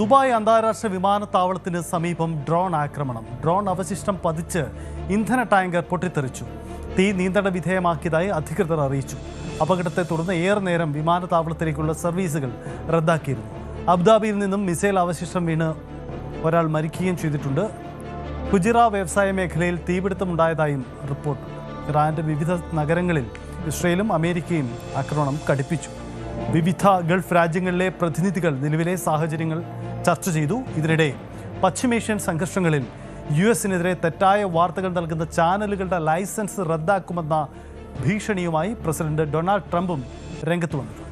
Dubai അന്താരാഷ്ട്ര വിമാനത്താവളത്തിന് സമീപം ഡ്രോൺ ആക്രമണം. ഡ്രോൺ അവശിഷ്ടം പതിച്ച് ഇന്ധന ടാങ്കർ പൊട്ടിത്തെറിച്ചു. തീ നിയന്ത്രണ വിധേയമാക്കിയതായി അധികൃതർ അറിയിച്ചു. അപകടത്തെ തുടർന്ന് ഏറെ നേരം വിമാനത്താവളത്തിലേക്കുള്ള സർവീസുകൾ റദ്ദാക്കിയിരുന്നു. അബുദാബിയിൽ നിന്നും മിസൈൽ അവശിഷ്ടം വീണ് ഒരാൾ മരിക്കുകയും ചെയ്തിട്ടുണ്ട്. ഹുജിറ വ്യവസായ മേഖലയിൽ തീപിടുത്തമുണ്ടായതായും റിപ്പോർട്ട്. ഇറാന്റെ വിവിധ നഗരങ്ങളിൽ ഇസ്രയേലും അമേരിക്കയും ആക്രമണം കടുപ്പിച്ചു. വിവിധ ഗൾഫ് രാജ്യങ്ങളിലെ പ്രതിനിധികൾ നിലവിലെ സാഹചര്യങ്ങൾ ചർച്ച ചെയ്തു. ഇതിനിടെ പശ്ചിമേഷ്യൻ സംഘർഷങ്ങളിൽ US-നെതിരെ തെറ്റായ വാർത്തകൾ നൽകുന്ന ചാനലുകളുടെ ലൈസൻസ് റദ്ദാക്കുമെന്ന ഭീഷണിയുമായി പ്രസിഡന്റ് ഡൊണാൾഡ് ട്രംപും രംഗത്ത് വന്നിട്ടുണ്ട്.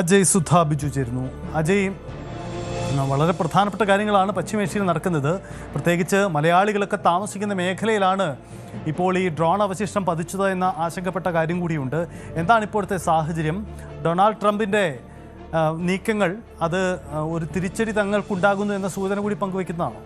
അജയ് സുധ ബിജു ചേരുന്നു. അജയ്, വളരെ പ്രധാനപ്പെട്ട കാര്യങ്ങളാണ് പശ്ചിമേഷ്യയിൽ നടക്കുന്നത്. പ്രത്യേകിച്ച് മലയാളികളൊക്കെ താമസിക്കുന്ന മേഖലയിലാണ് ഇപ്പോൾ ഈ ഡ്രോൺ അവശിഷ്ടം പതിച്ചത് എന്ന ആശങ്കപ്പെട്ട കാര്യം കൂടിയുണ്ട്. എന്താണ് ഇപ്പോഴത്തെ സാഹചര്യം? ഡൊണാൾഡ് ട്രംപിൻ്റെ നീക്കങ്ങൾ അത് ഒരു തിരിച്ചടി തങ്ങൾക്കുണ്ടാകുന്നു എന്ന സൂചന കൂടി പങ്കുവയ്ക്കുന്നതാണോ?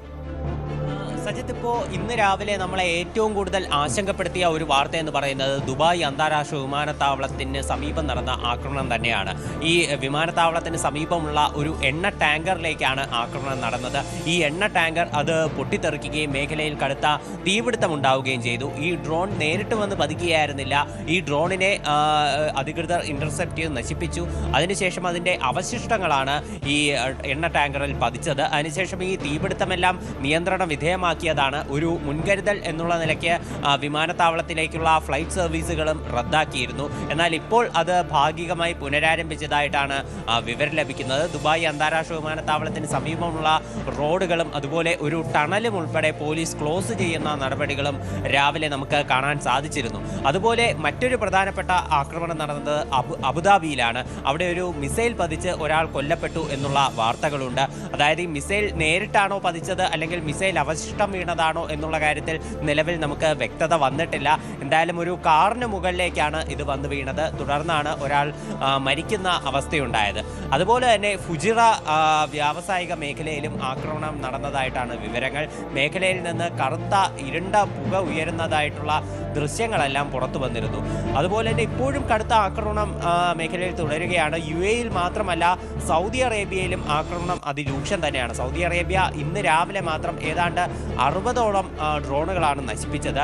സജിത്ത്, ഇപ്പോൾ ഇന്ന് രാവിലെ നമ്മളെ ഏറ്റവും കൂടുതൽ ആശങ്കപ്പെടുത്തിയ ഒരു വാർത്ത എന്ന് പറയുന്നത് ദുബായ് അന്താരാഷ്ട്ര വിമാനത്താവളത്തിന് സമീപം നടന്ന ആക്രമണം തന്നെയാണ്. ഈ വിമാനത്താവളത്തിന് സമീപമുള്ള ഒരു എണ്ണ ടാങ്കറിലേക്കാണ് ആക്രമണം നടന്നത്. ഈ എണ്ണ ടാങ്കർ അത് പൊട്ടിത്തെറിക്കുകയും മേഖലയിൽ കടുത്ത തീപിടുത്തം ഉണ്ടാവുകയും ചെയ്തു. ഈ ഡ്രോൺ നേരിട്ട് വന്ന് പതിക്കുകയായിരുന്നില്ല. ഈ ഡ്രോണിനെ അധികൃതർ ഇന്റർസെപ്റ്റ് ചെയ്ത് നശിപ്പിച്ചു. അതിനുശേഷം അതിൻ്റെ അവശിഷ്ടങ്ങളാണ് ഈ എണ്ണ ടാങ്കറിൽ പതിച്ചത്. അതിനുശേഷം ഈ തീപിടുത്തമെല്ലാം നിയന്ത്രണ വിധേയമാക്കിയതാണ്. ഒരു മുൻകരുതൽ എന്നുള്ള നിലയ്ക്ക് വിമാനത്താവളത്തിലേക്കുള്ള ഫ്ലൈറ്റ് സർവീസുകളും റദ്ദാക്കിയിരുന്നു. എന്നാൽ ഇപ്പോൾ അത് ഭാഗികമായി പുനരാരംഭിച്ചതായിട്ടാണ് വിവരം ലഭിക്കുന്നത്. ദുബായ് അന്താരാഷ്ട്ര വിമാനത്താവളത്തിന് സമീപമുള്ള റോഡുകളും അതുപോലെ ഒരു ടണലും ഉൾപ്പെടെ പോലീസ് ക്ലോസ് ചെയ്യുന്ന നടപടികളും രാവിലെ നമുക്ക് കാണാൻ സാധിച്ചിരുന്നു. അതുപോലെ മറ്റൊരു പ്രധാനപ്പെട്ട ആക്രമണം നടന്നത് അബുദാബിയിലാണ്. അവിടെ ഒരു മിസൈൽ പതിച്ച് ഒരാൾ കൊല്ലപ്പെട്ടു എന്നുള്ള വാർത്തകളുണ്ട്. അതായത് ഈ മിസൈൽ നേരിട്ടാണോ പതിച്ചത് അല്ലെങ്കിൽ മിസൈൽ അവശിഷ്ടം വീണതാണോ എന്നുള്ള കാര്യത്തിൽ നിലവിൽ നമുക്ക് വ്യക്തത വന്നിട്ടില്ല. എന്തായാലും ഒരു കാറിന് മുകളിലേക്കാണ് ഇത് വന്ന് വീണത്. തുടർന്നാണ് ഒരാൾ മരിക്കുന്ന അവസ്ഥയുണ്ടായത്. അതുപോലെ തന്നെ ഫുജിറ വ്യാവസായിക മേഖലയിലും ആക്രമണം നടന്നതായിട്ടാണ് വിവരങ്ങൾ. മേഖലയിൽ നിന്ന് കറുത്ത ഇരുണ്ട പുക ഉയരുന്നതായിട്ടുള്ള ദൃശ്യങ്ങളെല്ലാം പുറത്തു വന്നിരുന്നു. അതുപോലെ തന്നെ ഇപ്പോഴും കടുത്ത ആക്രമണം മേഖലയിൽ തുടരുകയാണ്. UAE-യിൽ മാത്രമല്ല സൗദി അറേബ്യയിലും ആക്രമണം അതിരൂക്ഷം തന്നെയാണ്. സൗദി അറേബ്യ ഇന്ന് രാവിലെ മാത്രം ഏതാണ്ട് 60ഓളം ഡ്രോണുകളാണ് നശിപ്പിച്ചത്.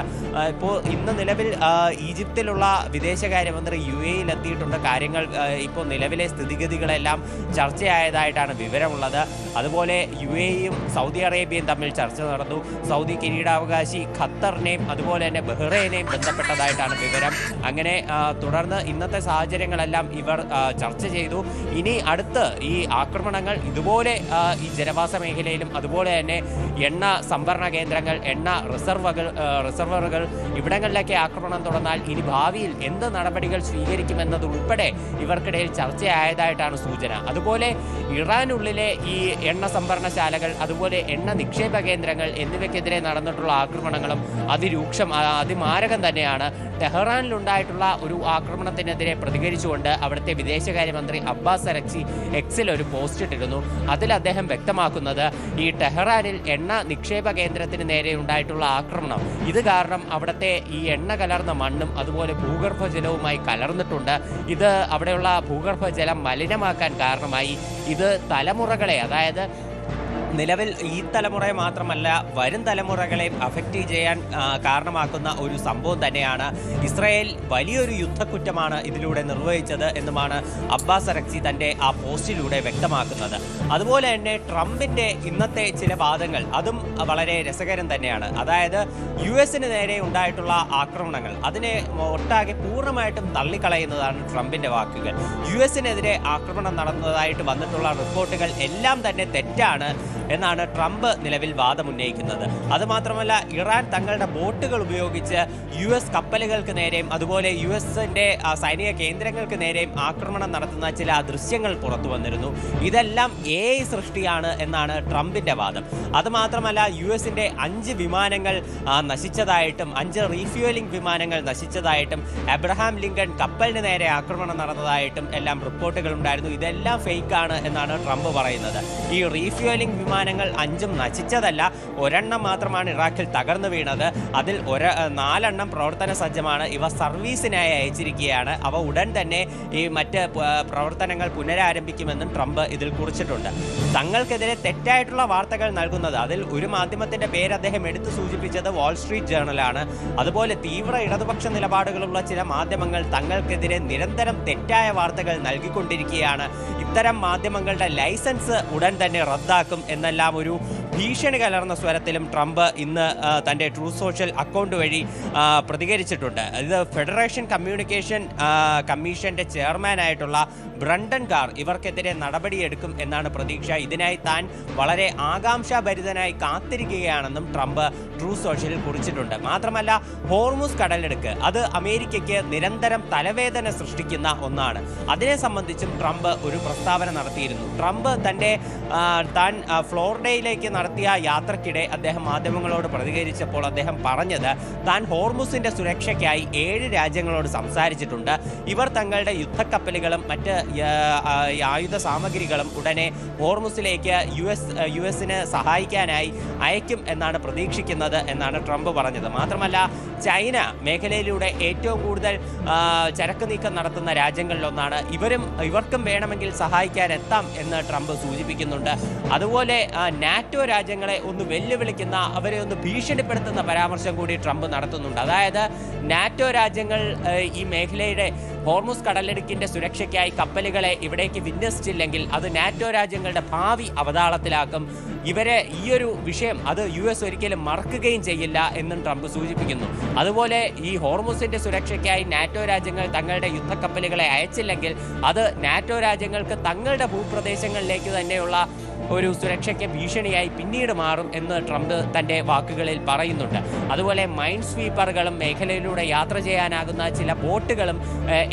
ഇപ്പോൾ ഇന്ന് നിലവിൽ ഈജിപ്തിലുള്ള വിദേശകാര്യമന്ത്രി UAE-യിൽ എത്തിയിട്ടുണ്ട്. കാര്യങ്ങൾ ഇപ്പോൾ നിലവിലെ സ്ഥിതിഗതികളെല്ലാം ചർച്ചയായതായിട്ടാണ് വിവരമുള്ളത്. അതുപോലെ UAE-യും സൗദി അറേബ്യയും തമ്മിൽ ചർച്ച നടന്നു. സൗദി കിരീടാവകാശി ഖത്തറിനെയും അതുപോലെ തന്നെ ബഹ്റൈനെയും ബന്ധപ്പെട്ടതായിട്ടാണ് വിവരം. അങ്ങനെ തുടർന്ന് ഇന്നത്തെ സാഹചര്യങ്ങളെല്ലാം ഇവർ ചർച്ച ചെയ്തു. ഇനി അടുത്ത് ഈ ആക്രമണങ്ങൾ ഇതുപോലെ ഈ ജനവാസ മേഖലയിലും അതുപോലെ തന്നെ എണ്ണ സംഭരണ കേന്ദ്രങ്ങൾ, എണ്ണ റിസർവറുകൾ ഇവിടങ്ങളിലേക്ക് ആക്രമണം തുടർന്നാൽ ഇനി ഭാവിയിൽ എന്ത് നടപടികൾ സ്വീകരിക്കുമെന്നതുൾപ്പെടെ ഇവർക്കിടയിൽ ചർച്ചയായതായിട്ടാണ് സൂചന. അതുപോലെ ഇറാനുള്ളിലെ ഈ എണ്ണ സംഭരണശാലകൾ അതുപോലെ എണ്ണ നിക്ഷേപ കേന്ദ്രങ്ങൾ എന്നിവയ്ക്കെതിരെ നടന്നിട്ടുള്ള ആക്രമണങ്ങളും അതിമാരകം തന്നെയാണ്. ടെഹ്റാനിലുണ്ടായിട്ടുള്ള ഒരു ആക്രമണത്തിനെതിരെ പ്രതികരിച്ചുകൊണ്ട് അവിടുത്തെ വിദേശകാര്യമന്ത്രി അബ്ബാസ് അരക്ചി എക്സിൽ ഒരു പോസ്റ്റ് ഇട്ടിരുന്നു. അതിൽ അദ്ദേഹം വ്യക്തമാക്കുന്നത് ഈ ടെഹ്റാനിൽ എണ്ണ നിക്ഷേപ കേന്ദ്രത്തിന് നേരെ ഉണ്ടായിട്ടുള്ള ആക്രമണം ഇത് കാരണം അവിടുത്തെ ഈ എണ്ണ കലർന്ന മണ്ണും അതുപോലെ ഭൂഗർഭജലവുമായി കലർന്നിട്ടുണ്ട്. ഇത് അവിടെയുള്ള ഭൂഗർഭജലം മലിനമാക്കാൻ കാരണമായി. ഇത് തലമുറകളെ, അതായത് നിലവിൽ ഈ തലമുറയെ മാത്രമല്ല വരും തലമുറകളെ അഫക്റ്റ് ചെയ്യാൻ കാരണമാക്കുന്ന ഒരു സംഭവം തന്നെയാണ്. ഇസ്രായേൽ വലിയൊരു യുദ്ധക്കുറ്റമാണ് ഇതിലൂടെ നിർവഹിച്ചത് എന്നുമാണ് അബ്ബാസ് അരക്ചി തൻ്റെ ആ പോസ്റ്റിലൂടെ വ്യക്തമാക്കുന്നത്. അതുപോലെ തന്നെ ട്രംപിൻ്റെ ഇന്നത്തെ ചില വാദങ്ങൾ അതും വളരെ രസകരം തന്നെയാണ്. അതായത് US-ന് നേരെ ഉണ്ടായിട്ടുള്ള ആക്രമണങ്ങൾ അതിനെ ഒട്ടാകെ പൂർണ്ണമായിട്ടും തള്ളിക്കളയുന്നതാണ് ട്രംപിൻ്റെ വാക്കുകൾ. US-നെതിരെ ആക്രമണം നടന്നതായിട്ട് വന്നിട്ടുള്ള റിപ്പോർട്ടുകൾ എല്ലാം തന്നെ തെറ്റാണ് എന്നാണ് ട്രംപ് നിലവിൽ വാദമുന്നയിക്കുന്നത്. അതുമാത്രമല്ല ഇറാൻ തങ്ങളുടെ ബോട്ടുകൾ ഉപയോഗിച്ച് US കപ്പലുകൾക്ക് നേരെയും അതുപോലെ US-ന്റെ സൈനിക കേന്ദ്രങ്ങൾക്ക് നേരെയും ആക്രമണം നടത്തുന്ന ചില ദൃശ്യങ്ങൾ പുറത്തു വന്നിരുന്നു. ഇതെല്ലാം AI സൃഷ്ടിയാണ് എന്നാണ് ട്രംപിന്റെ വാദം. അതുമാത്രമല്ല US-ന്റെ 5 വിമാനങ്ങൾ നശിച്ചതായിട്ടും 5 റീഫ്യൂവലിംഗ് വിമാനങ്ങൾ നശിച്ചതായിട്ടും എബ്രഹാം ലിങ്കൺ കപ്പലിന് നേരെ ആക്രമണം നടന്നതായിട്ടും എല്ലാം റിപ്പോർട്ടുകൾ ഉണ്ടായിരുന്നു. ഇതെല്ലാം ഫേക്കാണ് എന്നാണ് ട്രംപ് പറയുന്നത്. ഈ റീഫ്യൂവലിംഗ് വിമാനങ്ങൾ 5 നശിച്ചതല്ല, ഒരെണ്ണം മാത്രമാണ് ഇറാഖിൽ തകർന്നു വീണത്. അതിൽ 4 പ്രവർത്തന സജ്ജമാണ്. ഇവ സർവീസിനായി അയച്ചിരിക്കുകയാണ്. അവ ഉടൻ തന്നെ ഈ മറ്റ് പ്രവർത്തനങ്ങൾ പുനരാരംഭിക്കുമെന്നും ട്രംപ് ഇതിൽ കുറിച്ചിട്ടുണ്ട്. തങ്ങൾക്കെതിരെ തെറ്റായിട്ടുള്ള വാർത്തകൾ നൽകുന്നത്, അതിൽ ഒരു മാധ്യമത്തിന്റെ പേര് അദ്ദേഹം എടുത്തു സൂചിപ്പിച്ചത് വാൾസ്ട്രീറ്റ് ജേർണലാണ്. അതുപോലെ തീവ്ര ഇടതുപക്ഷ നിലപാടുകളുള്ള ചില മാധ്യമങ്ങൾ തങ്ങൾക്കെതിരെ നിരന്തരം തെറ്റായ വാർത്തകൾ നൽകിക്കൊണ്ടിരിക്കുകയാണ്. ഇത്തരം മാധ്യമങ്ങളുടെ ലൈസൻസ് ഉടൻ തന്നെ റദ്ദാക്കും എന്നെല്ലാം ഒരു ഭീഷണി കലർന്ന സ്വരത്തിലും ട്രംപ് ഇന്ന് തൻ്റെ ട്രൂത്ത് സോഷ്യൽ അക്കൗണ്ട് വഴി പ്രതികരിച്ചിട്ടുണ്ട്. ഇത് ഫെഡറേഷൻ കമ്മ്യൂണിക്കേഷൻ കമ്മീഷന്റെ ചെയർമാനായിട്ടുള്ള ബ്രണ്ടൻ കാർ ഇവർക്കെതിരെ നടപടിയെടുക്കും എന്നാണ് പ്രതീക്ഷ. ഇതിനായി താൻ വളരെ ആകാംക്ഷാഭരിതനായി കാത്തിരിക്കുകയാണെന്നും ട്രംപ് ട്രൂത്ത് സോഷ്യലിൽ കുറിച്ചിട്ടുണ്ട്. മാത്രമല്ല, ഹോർമുസ് കടലെടുക്ക് അത് അമേരിക്കയ്ക്ക് നിരന്തരം തലവേദന സൃഷ്ടിക്കുന്ന ഒന്നാണ്. അതിനെ സംബന്ധിച്ചും ട്രംപ് ഒരു പ്രസ്താവന നടത്തിയിരുന്നു. ട്രംപ് താൻ ഫ്ലോറിഡയിലേക്ക് നടത്തിയ യാത്രക്കിടെ അദ്ദേഹം മാധ്യമങ്ങളോട് പ്രതികരിച്ചപ്പോൾ അദ്ദേഹം പറഞ്ഞത്, താൻ ഹോർമുസിന്റെ സുരക്ഷയ്ക്കായി 7 രാജ്യങ്ങളോട് സംസാരിച്ചിട്ടുണ്ട്. ഇവർ തങ്ങളുടെ യുദ്ധക്കപ്പലുകളും മറ്റ് ആയുധ സാമഗ്രികളും ഉടനെ ഹോർമുസിലേക്ക് യു എസിന് സഹായിക്കാനായി അയക്കും എന്നാണ് പ്രതീക്ഷിക്കുന്നത് എന്നാണ് ട്രംപ് പറഞ്ഞത്. മാത്രമല്ല, ചൈന മേഖലയിലൂടെ ഏറ്റവും കൂടുതൽ ചരക്ക് നീക്കം നടത്തുന്ന രാജ്യങ്ങളിലൊന്നാണ്. ഇവർക്കും വേണമെങ്കിൽ സഹായിക്കാൻ എത്താം എന്ന് ട്രംപ് സൂചിപ്പിക്കുന്നുണ്ട്. അതുപോലെ നാറ്റോ രാജ്യങ്ങളെ ഒന്ന് വെല്ലുവിളിക്കുന്ന, അവരെ ഒന്ന് ഭീഷണിപ്പെടുത്തുന്ന പരാമർശം കൂടി ട്രംപ് നടത്തുന്നുണ്ട്. അതായത് നാറ്റോ രാജ്യങ്ങൾ ഈ മേഖലയുടെ ഹോർമുസ് കടലിടുക്കിന്റെ സുരക്ഷയ്ക്കായി കപ്പലുകളെ ഇവിടേക്ക് വിന്യസിച്ചില്ലെങ്കിൽ അത് നാറ്റോ രാജ്യങ്ങളുടെ ഭാവി അവതാളത്തിലാക്കും. ഈ ഒരു വിഷയം അത് US ഒരിക്കലും മറക്കുകയും ചെയ്യില്ല എന്നും ട്രംപ് സൂചിപ്പിക്കുന്നു. അതുപോലെ ഈ ഹോർമുസിന്റെ സുരക്ഷയ്ക്കായി നാറ്റോ രാജ്യങ്ങൾ തങ്ങളുടെ യുദ്ധക്കപ്പലുകളെ അയച്ചില്ലെങ്കിൽ അത് നാറ്റോ രാജ്യങ്ങൾക്ക് തങ്ങളുടെ ഭൂപ്രദേശങ്ങളിലേക്ക് തന്നെയുള്ള ഒരു സുരക്ഷയ്ക്ക് ഭീഷണിയായി പിന്നീട് മാറും എന്ന് ട്രംപ് തൻ്റെ വാക്കുകളിൽ പറയുന്നുണ്ട്. അതുപോലെ മൈൻ സ്വീപ്പറുകളും മേഖലയിലൂടെ യാത്ര ചെയ്യാനാകുന്ന ചില ബോട്ടുകളും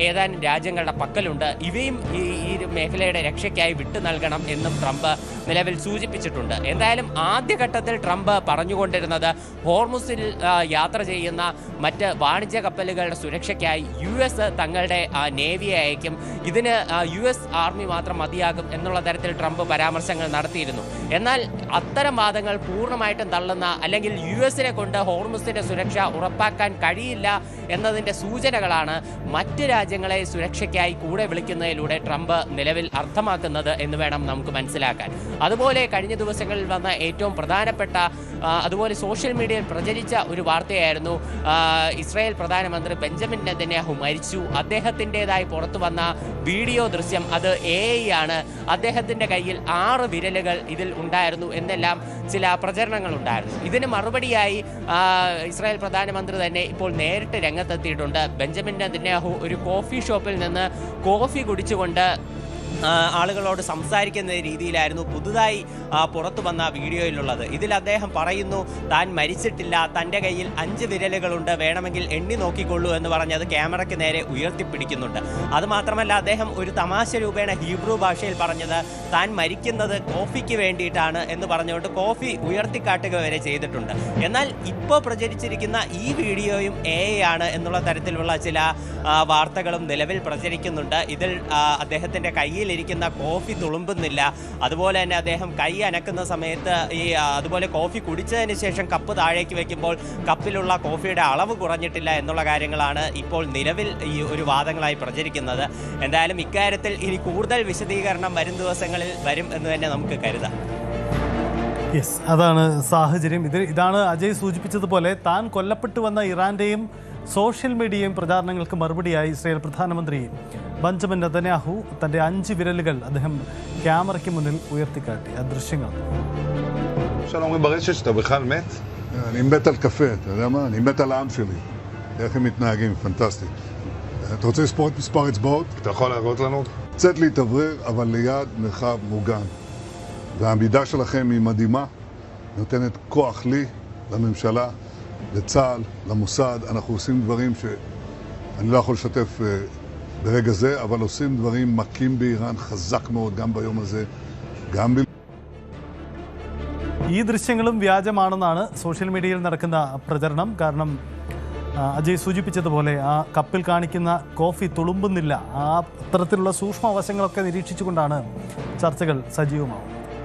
ഏതാനും രാജ്യങ്ങളുടെ പക്കലുണ്ട്. ഇവയും ഈ മേഖലയുടെ രക്ഷയ്ക്കായി വിട്ടു നൽകണം എന്നും ട്രംപ് നിലവിൽ സൂചിപ്പിച്ചിട്ടുണ്ട്. എന്തായാലും ആദ്യഘട്ടത്തിൽ ട്രംപ് പറഞ്ഞുകൊണ്ടിരുന്നത് ഹോർമുസിൽ യാത്ര ചെയ്യുന്ന മറ്റ് വാണിജ്യ കപ്പലുകളുടെ സുരക്ഷയ്ക്കായി US തങ്ങളുടെ നേവിയെ അയക്കും, ഇതിന് US ആർമി മാത്രം മതിയാകും എന്നുള്ള തരത്തിൽ ട്രംപ് പരാമർശങ്ങൾ നടത്തിയിരുന്നു. എന്നാൽ അത്തരം വാദങ്ങൾ പൂർണ്ണമായിട്ടും തള്ളുന്ന, അല്ലെങ്കിൽ US കൊണ്ട് ഹോർമുസിന്റെ സുരക്ഷ ഉറപ്പാക്കാൻ കഴിയില്ല എന്നതിൻ്റെ സൂചനകളാണ് മറ്റ് രാജ്യങ്ങളെ സുരക്ഷയ്ക്കായി കൂടെ വിളിക്കുന്നതിലൂടെ ട്രംപ് നിലവിൽ അർത്ഥമാക്കുന്നത് എന്ന് വേണം നമുക്ക് മനസ്സിലാക്കാൻ. അതുപോലെ കഴിഞ്ഞ ദിവസങ്ങളിൽ വന്ന ഏറ്റവും പ്രധാനപ്പെട്ട, അതുപോലെ സോഷ്യൽ മീഡിയയിൽ പ്രചരിച്ച ഒരു വാർത്തയായിരുന്നു ഇസ്രായേൽ പ്രധാനമന്ത്രി ബെഞ്ചമിൻ നെതന്യാഹു മരിച്ചു. അദ്ദേഹത്തിൻ്റെതായി പുറത്തു വന്ന വീഡിയോ ദൃശ്യം അത് AI ആണ്. അദ്ദേഹത്തിൻ്റെ കയ്യിൽ 6 വിരലുകൾ ഇതിൽ ഉണ്ടായിരുന്നു എന്നെല്ലാം ചില പ്രചരണങ്ങൾ ഉണ്ടായിരുന്നു. ഇതിന് മറുപടിയായി ഇസ്രായേൽ പ്രധാനമന്ത്രി തന്നെ ഇപ്പോൾ നേരിട്ട് രംഗത്തെത്തിയിട്ടുണ്ട്. ബെഞ്ചമിൻ നെതന്യാഹു ഒരു കോഫി ഷോപ്പിൽ നിന്ന് കോഫി കുടിച്ചുകൊണ്ട് ആളുകളോട് സംസാരിക്കുന്ന രീതിയിലായിരുന്നു പുതുതായി പുറത്തു വന്ന വീഡിയോയിലുള്ളത്. ഇതിൽ അദ്ദേഹം പറയുന്നു, താൻ മരിച്ചിട്ടില്ല, തൻ്റെ കയ്യിൽ 5 വിരലുകളുണ്ട്, വേണമെങ്കിൽ എണ്ണി നോക്കിക്കൊള്ളൂ എന്ന് പറഞ്ഞ് അത് ക്യാമറയ്ക്ക് നേരെ ഉയർത്തിപ്പിടിക്കുന്നുണ്ട്. അതുമാത്രമല്ല, അദ്ദേഹം ഒരു തമാശ രൂപേണ ഹീബ്രു ഭാഷയിൽ പറഞ്ഞത് താൻ മരിക്കുന്നത് കോഫിക്ക് വേണ്ടിയിട്ടാണ് എന്ന് പറഞ്ഞുകൊണ്ട് കോഫി ഉയർത്തിക്കാട്ടുക വരെ ചെയ്തിട്ടുണ്ട്. എന്നാൽ ഇപ്പോൾ പ്രചരിച്ചിരിക്കുന്ന ഈ വീഡിയോയും AI ആണ് എന്നുള്ള തരത്തിലുള്ള ചില വാർത്തകളും നിലവിൽ പ്രചരിക്കുന്നുണ്ട്. ഇതിൽ അദ്ദേഹത്തിൻ്റെ കയ്യിലിരിക്കുന്ന കോഫി തുളുമ്പുന്നില്ല. അതുപോലെ തന്നെ അദ്ദേഹം കൈ അനക്കുന്ന സമയത്ത് അതുപോലെ കോഫി കുടിച്ചതിന് ശേഷം കപ്പ് താഴേക്ക് വെക്കുമ്പോൾ കപ്പിലുള്ള കോഫിയുടെ അളവ് കുറഞ്ഞിട്ടില്ല എന്നുള്ള കാര്യങ്ങളാണ് ഇപ്പോൾ നിലവിൽ ഈ ഒരു വാദങ്ങളായി പ്രചരിക്കുന്നത്. എന്തായാലും ഇക്കാര്യത്തിൽ ഇനി കൂടുതൽ വിശദീകരണം വരും ദിവസങ്ങളിൽ വരും എന്ന് തന്നെ നമുക്ക് കരുതാം. യെസ്, അതാണ് സാഹചര്യം. ഇതാണ് അജയ് സൂചിപ്പിച്ചതുപോലെ താൻ കൊല്ലപ്പെട്ടു വന്ന ഇറാന്റെയും സോഷ്യൽ മീഡിയയും പ്രചാരണങ്ങൾക്ക് മറുപടിയായി ഇസ്രായേൽ പ്രധാനമന്ത്രി ബെഞ്ചമിൻ നെതന്യാഹു തൻ്റെ 5 വിരലുകൾ അദ്ദേഹം ക്യാമറയ്ക്ക് മുന്നിൽ ഉയർത്തിക്കാട്ടി. ആ ദൃശ്യങ്ങൾ. שלום, אומרים ברשת שאתה בכלל מת? אני מת על קפה, אתה יודע מה? אני מת על העם שלי. איך הם מתנהגים, פנטסטי. אתה רוצה לספור את מספר אצבעות? אתה יכול להראות לנו? קצת להתאוורר, אבל ליד מרחב מוגן. והעמידה שלכם היא מדהימה, נותנת כוח לי, לממשלה, לצה"ל, למוסד. אנחנו עושים דברים שאני לא יכול לשתף ברגע זה, אבל עושים דברים מכים באיראן חזק מאוד גם ביום הזה, גם ഈ ദൃശ്യങ്ങളും വ്യാജമാണെന്നാണ് സോഷ്യൽ മീഡിയയിൽ നടക്കുന്ന പ്രചരണം. കാരണം അജയ് സൂചിപ്പിച്ചതുപോലെ ആ കപ്പിൽ കാണിക്കുന്ന കോഫി തുളുമ്പുന്നില്ല. ആ അത്തരത്തിലുള്ള സൂക്ഷ്മ വശങ്ങളൊക്കെ നിരീക്ഷിച്ചുകൊണ്ടാണ് ചർച്ചകൾ സജീവമാവുന്നത്.